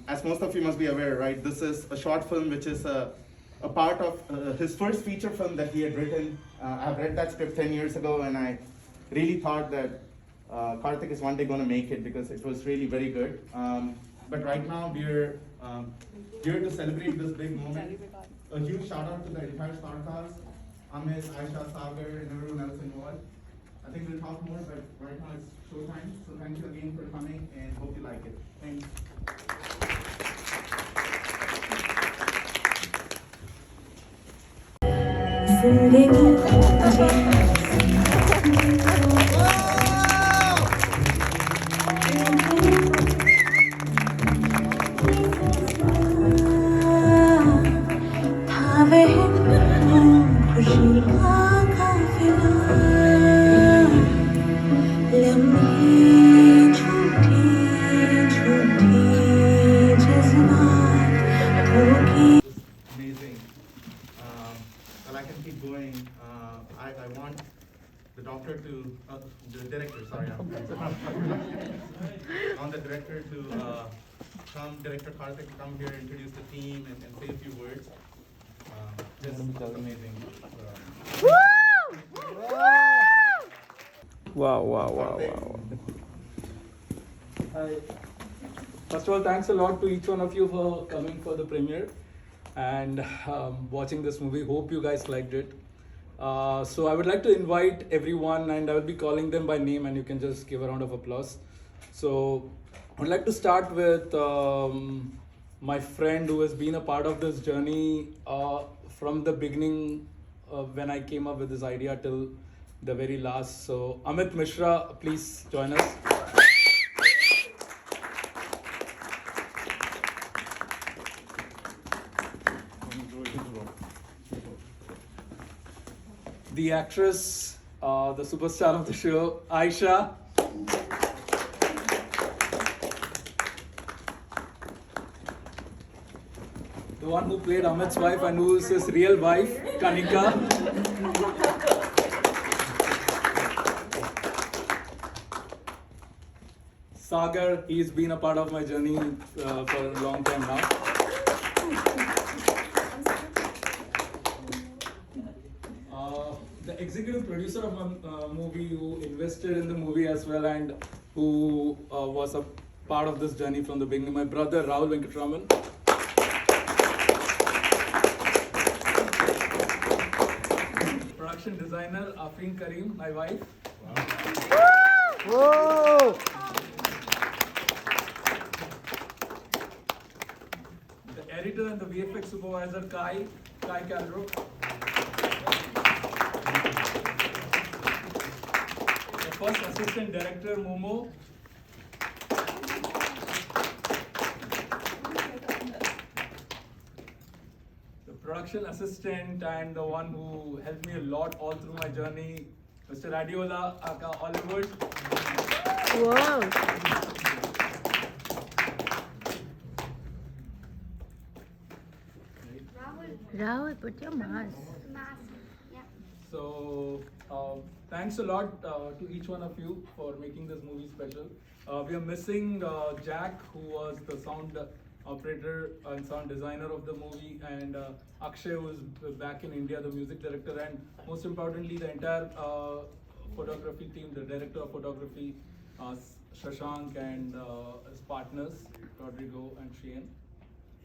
as most of you must be aware, right, this is a short film which is a part of his first feature film that he had written. I've read that script 10 years ago, and I really thought that Karthik is one day going to make it because it was really very good. But right now, we're here to celebrate this big moment. A huge shout out to the entire star cast, Amit, Aisha, Sagar, and everyone else involved. I think we'll talk more, but right now it's showtime. So thank you again for coming, and hope you like it. Thanks. Amazing. Well, I can keep going. I want the doctor to, the director, sorry. I want the director to come, Director Karthik, to come here, introduce the team, and say a few words. Just amazing. Wow, wow, wow, wow. Hi. First of all, thanks a lot to each one of you for coming for the premiere and watching this movie. Hope you guys liked it. So I would like to invite everyone, and I will be calling them by name, and you can just give a round of applause. So I'd like to start with my friend who has been a part of this journey from the beginning when I came up with this idea till the very last. So Amit Mishra, please join us. The actress, the superstar of the show, Aisha. The one who played Amit's wife and who is his real wife, Kanika. Sagar, he's been a part of my journey for a long time now. The executive producer of my movie, who invested in the movie as well and who was a part of this journey from the beginning, my brother Rahul Venkatraman. Production designer Afreen Karim, my wife. Whoa! The editor and the VFX supervisor Kai Caldro. The first assistant director Momo. The production assistant and the one who helped me a lot all through my journey, Mr. Adiola aka Hollywood. Whoa! Rahul, put your mask. So thanks a lot to each one of you for making this movie special. We are missing Jack, who was the sound operator and sound designer of the movie, and Akshay, who is back in India, the music director, and most importantly, the entire photography team, the director of photography, Shashank, and his partners, Rodrigo and Sheehan.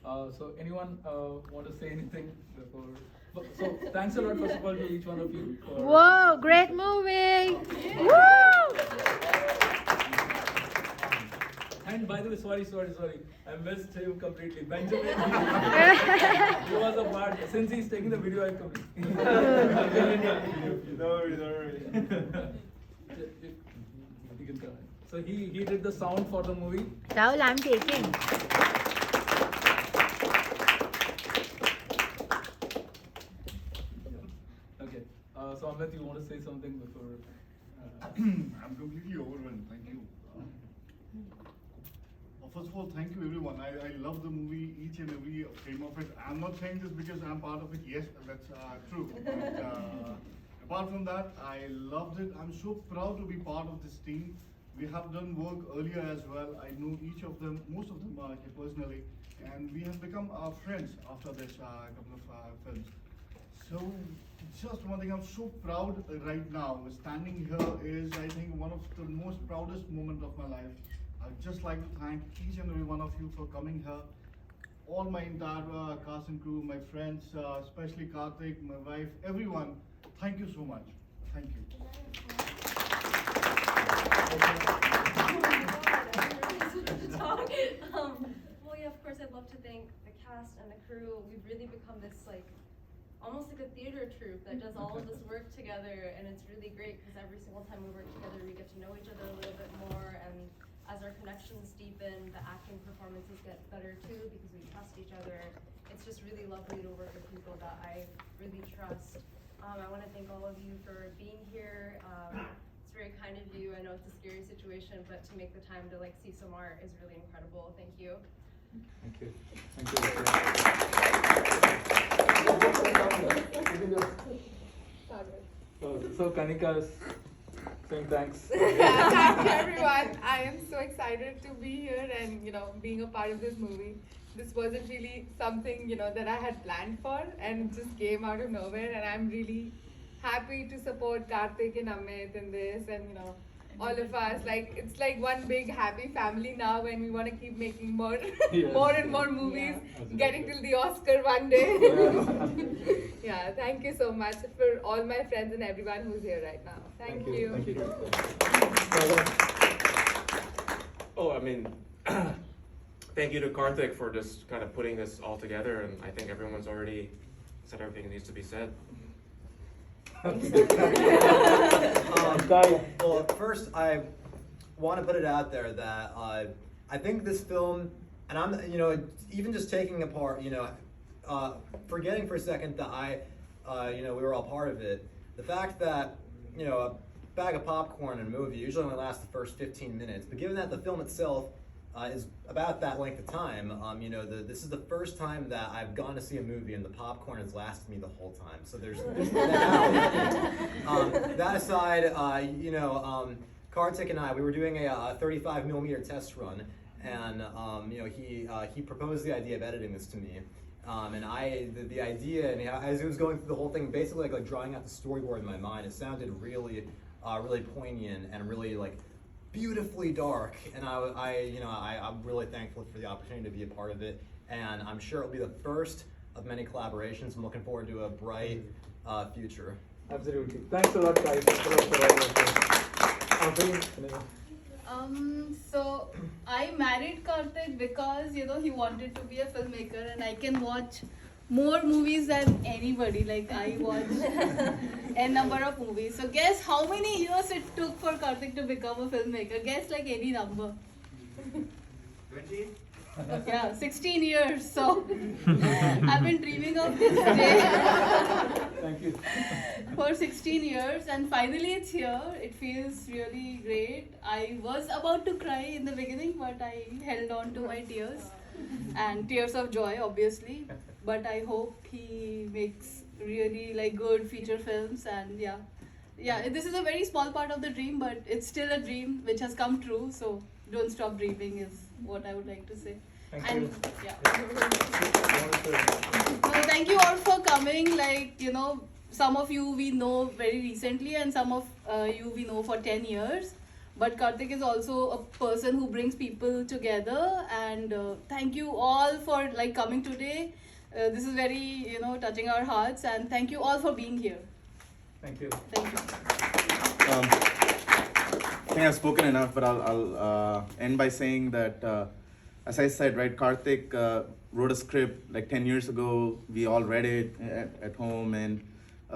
So anyone want to say anything before? So thanks a lot first of all to each one of you. Whoa, great movie! Woo! And by the way, sorry, I missed him completely. Benjamin, he was a part. Since he's taking the video, I completely. No worries. You can go ahead. So he did the sound for the movie. Rahul, I'm taking. Okay. So Amit, you want to say something before? I'm completely overwhelmed. Thank you. First of all, thank you everyone. I love the movie, each and every frame of it. I'm not saying this because I'm part of it. Yes, that's true. But apart from that, I loved it. I'm so proud to be part of this team We have done work earlier as well. I know each of them, most of them personally, and we have become friends after this couple of films. So, just one thing, I'm so proud right now. Standing here is, I think, one of the most proudest moments of my life. I'd just like to thank each and every one of you for coming here. All my entire cast and crew, my friends, especially Karthik, my wife, everyone. Thank you so much. Thank you. Well, yeah, of course, I'd love to thank the cast and the crew. We've really become this almost like a theater troupe that does all of this work together, and it's really great because every single time we work together, we get to know each other a little bit more, and as our connections deepen, the acting performances get better too because we trust each other. It's just really lovely to work with people that I really trust. I want to thank all of you for being here. It's very kind of you. I know it's a scary situation, but to make the time to see some art is really incredible. Thank you. Thank you. So Kanika is saying thanks. Thank you, everyone. I am so excited to be here and being a part of this movie. This wasn't really something that I had planned for, and just came out of nowhere. And I'm really happy to support Karthik and Amit in this, and all of us. It's like one big happy family now, and we want to keep making more, Yes. more and more movies, getting till the Oscar one day. Yeah, thank you so much for all my friends and everyone who's here right now. Thank you. Thank you. Oh, I mean, thank you to Karthik for just kind of putting this all together, and I think everyone's already said everything that needs to be said. Well, first, I want to put it out there that I think this film, and I'm, even just taking apart, forgetting for a second that we were all part of it. The fact that, a bag of popcorn in a movie usually only lasts the first 15 minutes, but given that the film itself is about that length of time, this is the first time that I've gone to see a movie and the popcorn has lasted me the whole time. So there's that. That aside, Karthik and I, we were doing a 35 millimeter test run, and he proposed the idea of editing this to me. And the idea, and as he was going through the whole thing, basically like drawing out the storyboard in my mind, it sounded really, really poignant and really beautifully dark. And I'm really thankful for the opportunity to be a part of it. And I'm sure it'll be the first of many collaborations. I'm looking forward to a bright future. Absolutely. Thanks a lot, guys. Thanks a lot for all your time. So I married Karthik because he wanted to be a filmmaker, and I can watch more movies than anybody. I watch a number of movies. So guess how many years it took for Karthik to become a filmmaker? Guess any number. 20? Yeah, 16 years. So I've been dreaming of this day Thank you. for 16 years, and finally it's here. It feels really great. I was about to cry in the beginning, but I held on to my tears, and tears of joy, obviously. But I hope he makes really good feature films, and yeah, this is a very small part of the dream, but it's still a dream which has come true. So don't stop dreaming is what I would like to say. Thank And you. no, thank you all for coming. Some of you we know very recently, and some of you we know for 10 years. But Karthik is also a person who brings people together, and thank you all for coming today. This is very touching our hearts, and thank you all for being here. Thank you. Thank you. I think I've spoken enough, but I'll end by saying that, as I said, right, Karthik wrote a script 10 years ago. We all read it at home, and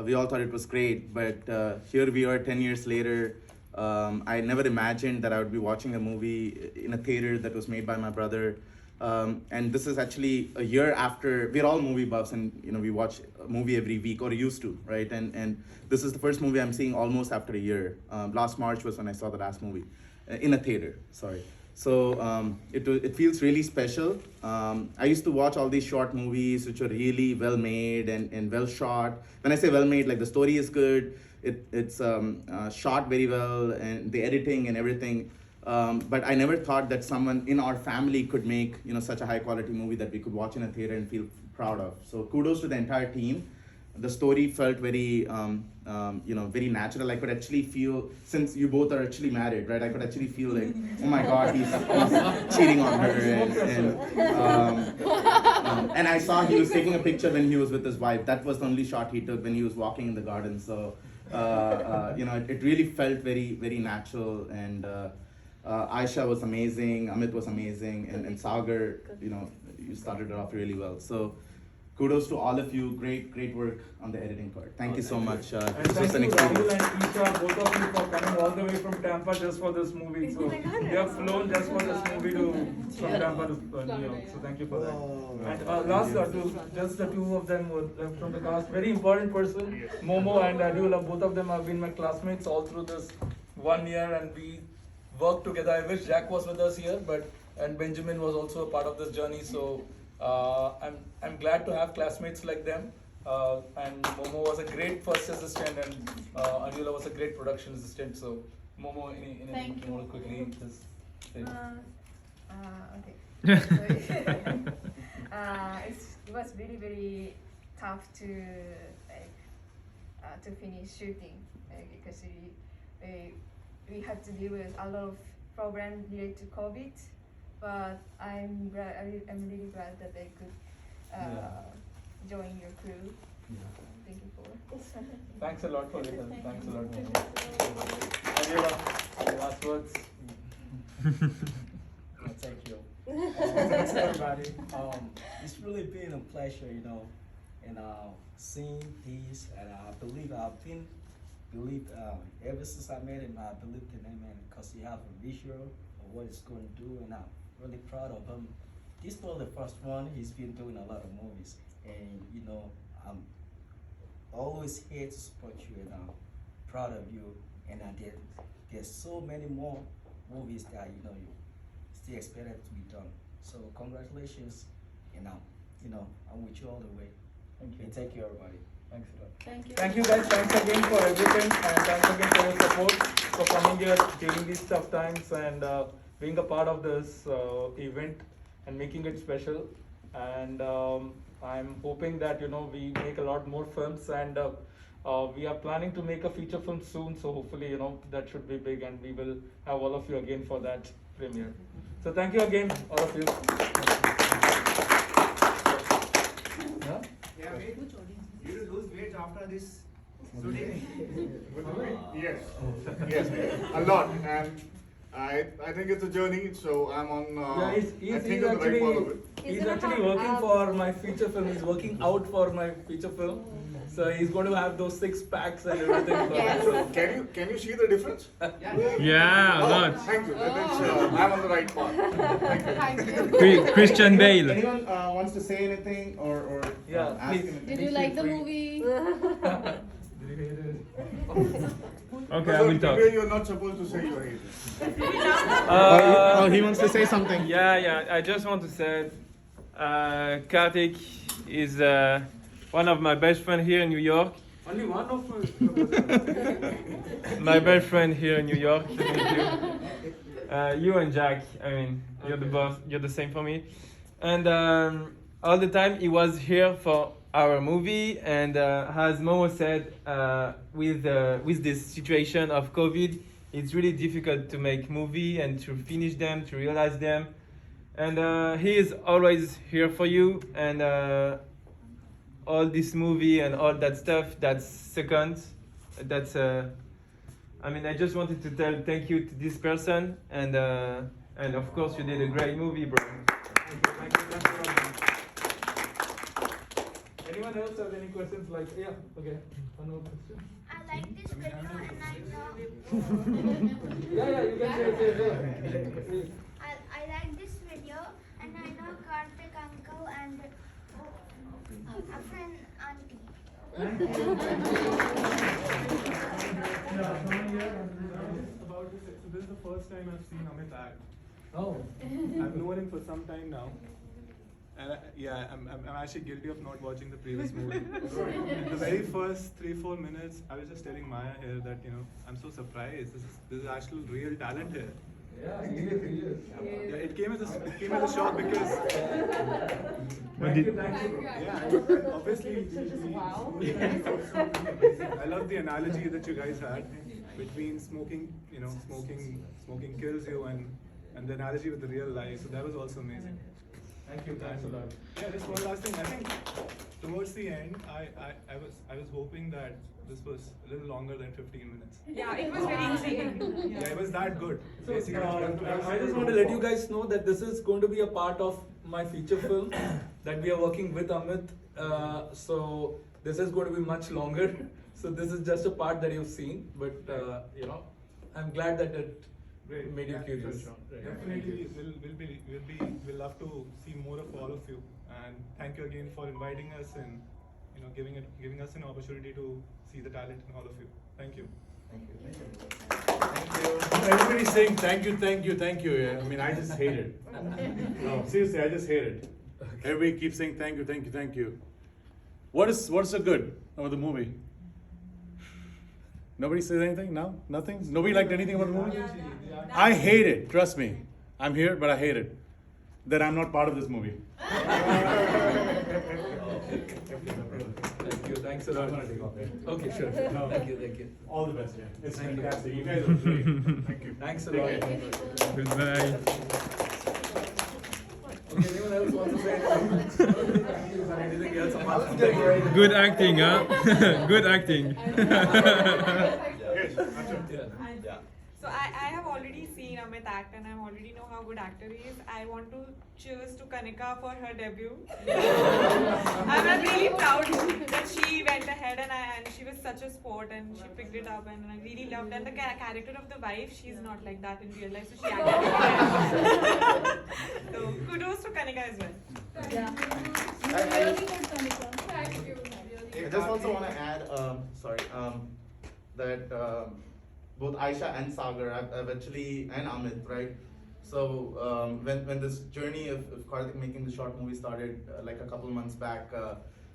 we all thought it was great. But here we are 10 years later. I never imagined that I would be watching a movie in a theater that was made by my brother. And this is actually a year after. We're all movie buffs, and we watch a movie every week, or used to, right? And this is the first movie I'm seeing almost after a year. Last March was when I saw the last movie in a theater. Sorry. So it feels really special. I used to watch all these short movies which are really well made and well shot. When I say well made, the story is good. It's shot very well, and the editing and everything. But I never thought that someone in our family could make such a high quality movie that we could watch in a theater and feel proud of. So kudos to the entire team. The story felt very very natural. I could actually feel, since you both are actually married, right? I could actually feel like, oh my God, he's cheating on her, and I saw he was taking a picture when he was with his wife. That was the only shot he took when he was walking in the garden. So it really felt very, very natural. And Aisha was amazing, Amit was amazing, and Sagar, you started it off really well. So kudos to all of you. Great work on the editing part. Thank you so much. And This was thank an you, Rahul experience. and Isha, both of you, for coming all the way from Tampa just for this movie. So you have flown just for this movie from Tampa to New York. So thank you for that. And last just the two of them were left from the cast. Very important person, Momo and Adula. Both of them have been my classmates all through this 1 year, and we worked together. I wish Jack was with us here, and Benjamin was also a part of this journey. So I'm glad to have classmates like them. And Momo was a great first assistant, and Adula was a great production assistant. So Momo, anything Thank you want to quickly just say? Okay. It was really very tough to finish shooting because we had to deal with a lot of problems related to COVID. But I'm really glad that I could join your crew. Thank you for. Thanks a lot for it. Thanks a lot, Momo. Adula, last words. Thank you. Thanks everybody. It's really been a pleasure, and seeing this, and I believe ever since I met him, I believed in him, and because he have a visual of what he's going to do, and I'm really proud of him. This was the first one. He's been doing a lot of movies, and I'm always here to support you, and I'm proud of you. And there's so many more movies that you still expected to be done. So congratulations, and I'm with you all the way. Thank you. And thank you, everybody. Thanks a lot. Thank you. Thank you guys. Thanks again for everything, and thanks again for your support, for coming here during these tough times, and being a part of this event and making it special. And I'm hoping that we make a lot more films, and we are planning to make a feature film soon. So hopefully that should be big, and we will have all of you again for that premiere. So thank you again, all of you. Yeah? You will lose weight after this shooting. Yes, a lot, and I think it's a journey. So I'm on. Yeah, I think on the right part of it. he's actually working for my feature film. He's working out for my feature film. So he's going to have those 6 packs and everything. For that. So Can you see the difference? Yeah, a Oh, lot. thank you. That means I'm on the right path. Thank you. Christian Bale. Anyone wants to say anything or Yeah, ask please. him? Did you like the movie? Okay, I will talk. Maybe you're not supposed to say you hate it. Oh, he wants to say something. Yeah, I just want to say Karthik is one of my best friends here in New York. Only one of My best friend here in New York. Thank you. You and Jack, I mean, you're the boss, you're the same for me. And all the time he was here for our movie, and as Momo said, with this situation of COVID, it's really difficult to make movie and to finish them, to realize them. And he is always here for you, and all this movie and all that stuff, that's second. That's I just wanted to tell thank you to this person, and of course you did a great movie, bro. Thank you. Anyone else have any questions? Okay, one more question. I like this video and I know. Yeah, you can say. I like this video and I know Karthik uncle and a friend auntie. About this, so this is the first time I've seen Amit act. Oh. I've known him for some time now. And I'm actually guilty of not watching the previous movie. In the very first 3-4 minutes, I was just telling Maya here that I'm so surprised. This is actual real talent here. Yeah, he is. Yeah, it came as a shock because Thank you. yeah, obviously I love the analogy that you guys had between smoking, smoking kills you, and the analogy with the real life. So that was also amazing. Thank you. Thanks a lot. Yeah, just one last thing. I think towards the end, I was hoping that this was a little longer than 15 minutes. Yeah, it was very insane. Yeah, it was that good. So, Basically, I just want to let you guys know that this is going to be a part of my feature film that we are working with Amit. So this is going to be much longer. So this is just a part that you've seen, but I'm glad that it Great. made you Yeah, curious. sure. Right. Definitely, we'll love to see more of all of you. And thank you again for inviting us and giving us an opportunity to see the talent in all of you. Thank you. Everybody's saying thank you, thank you, thank you. Yeah. I mean, I just hate it. No, seriously, I just hate it. Everybody keeps saying thank you, thank you, thank you. What's so good about the movie? Nobody says anything? No? Nothing? Nobody liked anything about the movie? I hate it, trust me. I'm here, but I hate it. That I'm not part of this movie. Thank you. Thanks a lot. I'm gonna take off, yeah. Okay, sure. No. Thank you. All the best, yeah. It's Thank you. fantastic. You guys are great. Thank you. Thanks a Take lot. care. Goodbye. Okay, anyone else want to say anything else apart from that? Good acting, huh? Good acting. Yes, Yeah. So I have already seen Amit act and I already know how good actor he is. I want to cheers to Kanika for her debut. I'm really proud that she went ahead and she was such a sport and she picked it up and I really loved. And the character of the wife, she's not like that in real life, so she acted it. So kudos to Kanika as well. Yeah. I- Really good, Kanika. Thank you. I just also want to add, that both Aisha and Sagar, I've actually, and Amit, right? So when this journey of Karthik making the short movie started, like a couple months back,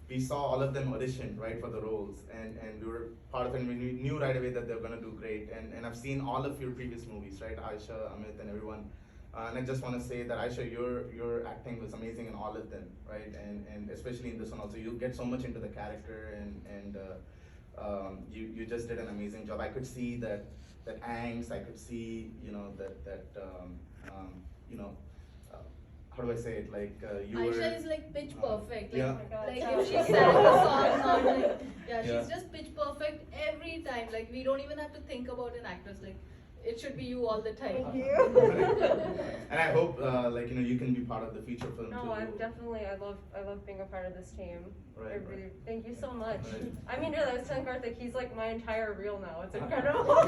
we saw all of them audition, right, for the roles, and we were part of it. And we knew right away that they were gonna do great. And I've seen all of your previous movies, right, Aisha, Amit, and everyone. And I just want to say that Aisha, your acting was amazing in all of them, right? And especially in this one also, you get so much into the character, and you just did an amazing job. I could see that angst. I could see how do I say it? Like you were. Aisha is like pitch perfect. Yeah. Like if she sang a song, not like Yeah. she's just pitch perfect every time. Like we don't even have to think about an actress. Like it should be you all the time. Thank you. And I hope you can be part of the feature film No, too. I love being a part of this team. Right, I really, right. thank you so much. Right. I mean, really, I was telling Karthik, he's like my entire reel now. It's incredible.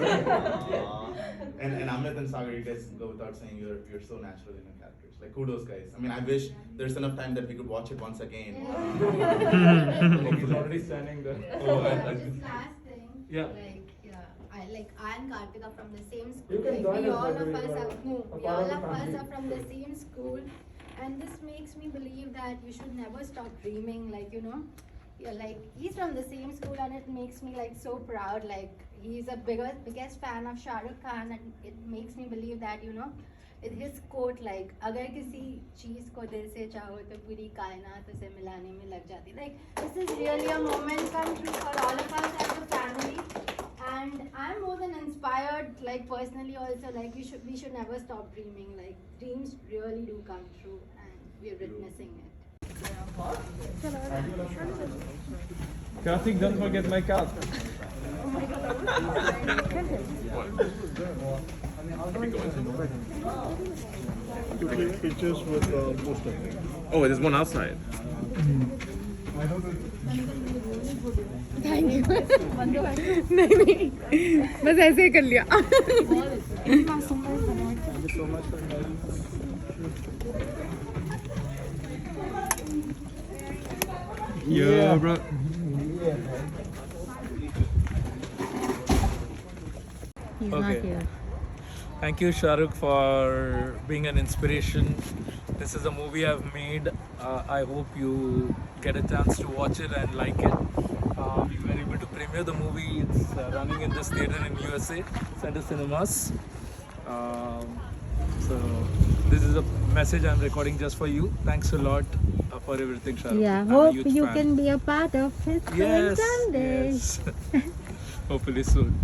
And Amit and Sagar, you guys go without saying you're so natural in your characters. Like kudos, guys. I mean, I wish there's enough time that we could watch it once again. He's already standing there. Just last thing. Yeah. I and Karthik are from the same school. You can join we us, all by the of way, us you are are a we part all of the of us family. are from the same school, and this makes me believe that you should never stop dreaming. He's from the same school, and it makes me so proud. Like he's a biggest fan of Shah Rukh Khan, and it makes me believe that his quote like अगर किसी चीज को दिल से चाहो तो पूरी कायनात उसे मिलाने में लग जाती. Like this is really a moment come true for all of us as a family, and I'm more than inspired. Like personally also, like we should never stop dreaming. Like dreams really do come true, and we're witnessing it. Karthik, don't forget my card. To take pictures with poster. Oh, there's one outside. Thank you नहीं बस ऐसे ही कर लिया Yo, bro. He's Okay. not here. Thank you, Shahrukh, for being an inspiration. This is a movie I've made. I hope you get a chance to watch it and like it. We were able to premiere the movie. It's running in this theater in USA, Center Cinemas. So this is a message I'm recording just for you. Thanks a lot for everything, Shahrukh. Yeah, I'm a hope huge you fan. can be a part of his film Yes, someday. yes. Hopefully soon.